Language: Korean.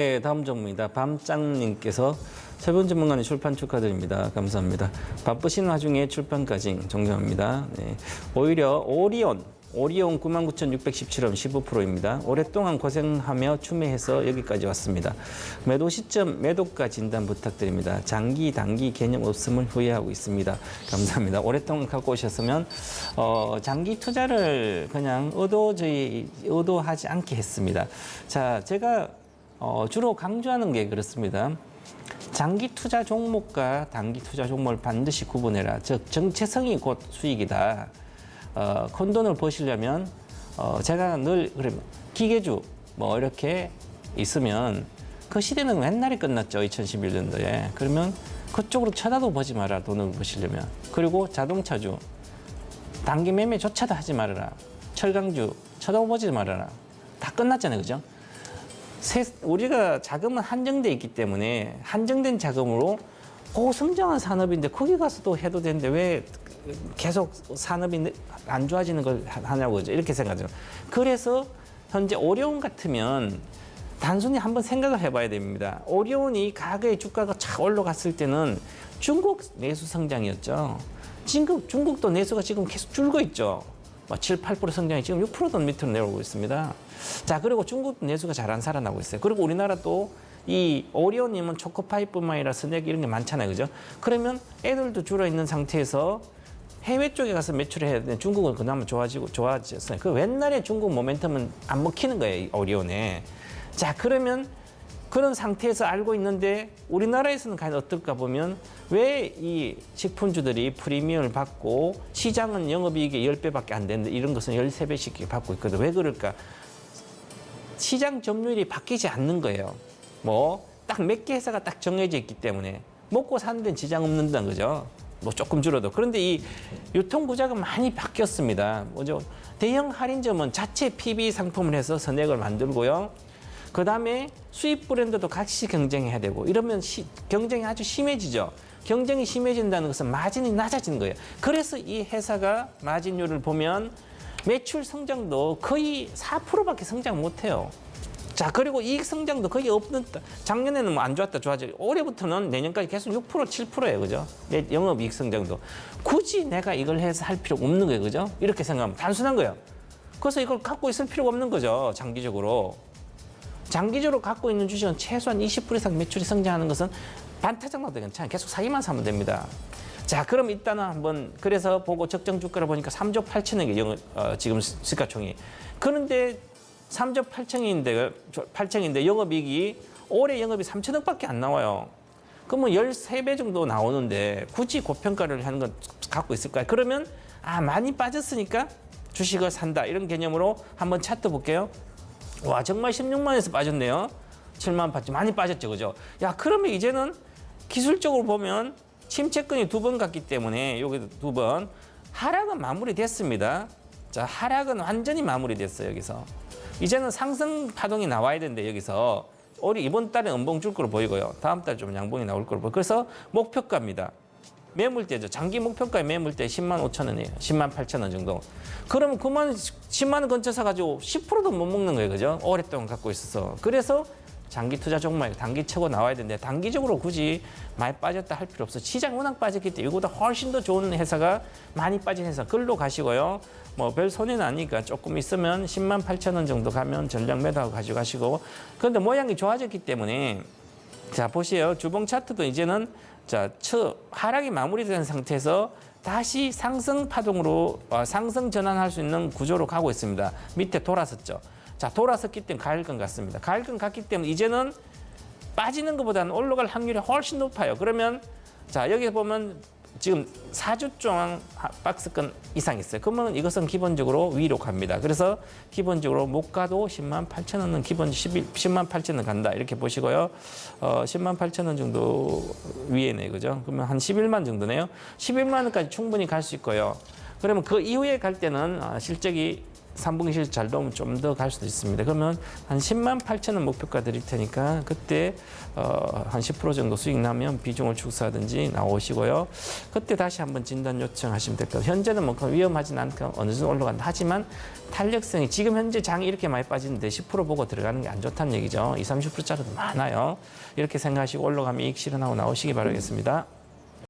네, 다음 종목입니다. 밤짱님께서 세분 전문가님 출판 축하드립니다. 감사합니다. 바쁘신 와중에 출판까지 존경합니다. 네. 오히려 오리온 99,617원 15%입니다. 오랫동안 고생하며 추매해서 여기까지 왔습니다. 매도 시점, 매도가 진단 부탁드립니다. 장기, 단기 개념 없음을 후회하고 있습니다. 감사합니다. 오랫동안 갖고 오셨으면 장기 투자를 그냥 의도하지 않게 했습니다. 자, 제가 주로 강조하는 게 그렇습니다. 장기 투자 종목과 단기 투자 종목을 반드시 구분해라. 즉 정체성이 곧 수익이다. 큰 돈을 버시려면 제가 늘 그러면 기계주 뭐 이렇게 있으면 그 시대는 옛날에 끝났죠. 2011년도에. 그러면 그쪽으로 쳐다도 보지 마라. 돈을 버시려면. 그리고 자동차주 단기 매매조차도 하지 말아라. 철강주 쳐다보지 말아라. 다 끝났잖아요. 그죠? 우리가 자금은 한정돼 있기 때문에 한정된 자금으로 고성장한 산업인데 거기 가서도 해도 되는데 왜 계속 산업이 안 좋아지는 걸 하냐고 이렇게 생각하죠. 그래서 현재 오리온 같으면 단순히 한번 생각을 해봐야 됩니다. 오리온이 가격의 주가가 착 올라갔을 때는 중국 내수 성장이었죠. 지금 중국도 내수가 지금 계속 줄고 있죠. 7, 8% 성장이 지금 6%도 밑으로 내려오고 있습니다. 자, 그리고 중국 내수가 잘 안 살아나고 있어요. 그리고 우리나라 또 이 오리온님은 초코파이뿐만 아니라 스낵 이런 게 많잖아요. 그죠? 그러면 애들도 줄어 있는 상태에서 해외 쪽에 가서 매출을 해야 되는데 중국은 그나마 좋아졌어요. 그 옛날에 중국 모멘텀은 안 먹히는 거예요. 이 오리온에. 자, 그러면 그런 상태에서 알고 있는데 우리나라에서는 과연 어떨까 보면 왜 이 식품주들이 프리미엄을 받고 시장은 영업이익의 10배밖에 안 되는데 이런 것은 13배씩 받고 있거든. 왜 그럴까? 시장 점유율이 바뀌지 않는 거예요. 뭐 딱 몇 개 회사가 딱 정해져 있기 때문에 먹고 사는 데는 지장 없는다는 거죠. 뭐 조금 줄어도. 그런데 이 유통 구조가 많이 바뀌었습니다. 뭐죠? 대형 할인점은 자체 PB 상품을 해서 선액을 만들고요. 그 다음에 수입 브랜드도 같이 경쟁해야 되고 이러면 경쟁이 아주 심해지죠. 경쟁이 심해진다는 것은 마진이 낮아지는 거예요. 그래서 이 회사가 마진율을 보면 매출 성장도 거의 4%밖에 성장 못해요. 자, 그리고 이익 성장도 거의 없는, 작년에는 뭐 안 좋았다 좋아져. 올해부터는 내년까지 계속 6%, 7%예요. 그죠? 영업 이익 성장도. 굳이 내가 이걸 해서 할 필요가 없는 거예요. 그죠? 이렇게 생각하면 단순한 거예요. 그래서 이걸 갖고 있을 필요가 없는 거죠. 장기적으로. 장기적으로 갖고 있는 주식은 최소한 20% 이상 매출이 성장하는 것은 반타작 나도 괜찮아요. 계속 사기만 사면 됩니다. 자, 그럼 일단은 한번 그래서 보고 적정 주가를 보니까 3조 8천억이 지금 시가총이. 그런데 3조 8천인데 영업이익이 올해 영업이 3천억밖에 안 나와요. 그러면 13배 정도 나오는데 굳이 고평가를 하는 건 갖고 있을까요? 그러면 많이 빠졌으니까 주식을 산다 이런 개념으로 한번 차트 볼게요. 와, 정말 16만 원에서 빠졌네요. 7만 8천 많이 빠졌죠. 그죠? 야, 그러면 이제는 기술적으로 보면 침체권이 2번 갔기 때문에 여기도 2번 하락은 마무리됐습니다. 자, 하락은 완전히 마무리됐어요. 여기서 이제는 상승 파동이 나와야 되는데 여기서 이번 달에 음봉 줄 거로 보이고요. 다음 달 좀 양봉이 나올 거로 보이고 그래서 목표가입니다. 매물대죠. 장기 목표가의 매물대 10만 5천 원이에요. 10만 8천 원 정도. 그러면 10만 원 근처 사가지고 10%도 못 먹는 거예요. 그죠? 오랫동안 갖고 있어서. 그래서 장기 투자 종목 단기 최고 나와야 되는데 단기적으로 굳이 많이 빠졌다 할 필요 없어. 시장 워낙 빠졌기 때문에 이거보다 훨씬 더 좋은 회사가 많이 빠진 회사 글로 가시고요. 뭐 별 손해는 아니니까 조금 있으면 10만 8천 원 정도 가면 전량 매도하고 가져가시고. 그런데 모양이 좋아졌기 때문에 자, 보세요. 주봉 차트도 이제는 하락이 마무리된 상태에서 다시 상승 파동으로 상승 전환할 수 있는 구조로 가고 있습니다. 밑에 돌아섰죠. 자, 돌아섰기 때문에 가을권 같습니다. 가을권 같기 때문에 이제는 빠지는 것보다는 올라갈 확률이 훨씬 높아요. 그러면 자, 여기 보면 지금 4주 동안 박스권 이상 있어요. 그러면 이것은 기본적으로 위로 갑니다. 그래서 기본적으로 못 가도 10만 8천 원은 기본 10만 8천 원 간다. 이렇게 보시고요. 10만 8천 원 정도 위에네. 그죠? 그러면 한 11만 정도네요. 11만 원까지 충분히 갈 수 있고요. 그러면 그 이후에 갈 때는 실적이 3분기 실적 잘 나오면 좀 더 갈 수도 있습니다. 그러면 한 10만 8천 원 목표가 드릴 테니까 그때 한 10% 정도 수익 나면 비중을 축소하든지 나오시고요. 그때 다시 한번 진단 요청하시면 될 거예요. 현재는 뭐 위험하진 않고 어느 정도 올라간다 하지만 탄력성이 지금 현재 장이 이렇게 많이 빠지는데 10% 보고 들어가는 게 안 좋다는 얘기죠. 20, 30%짜리도 많아요. 이렇게 생각하시고 올라가면 이익 실현하고 나오시기 바라겠습니다.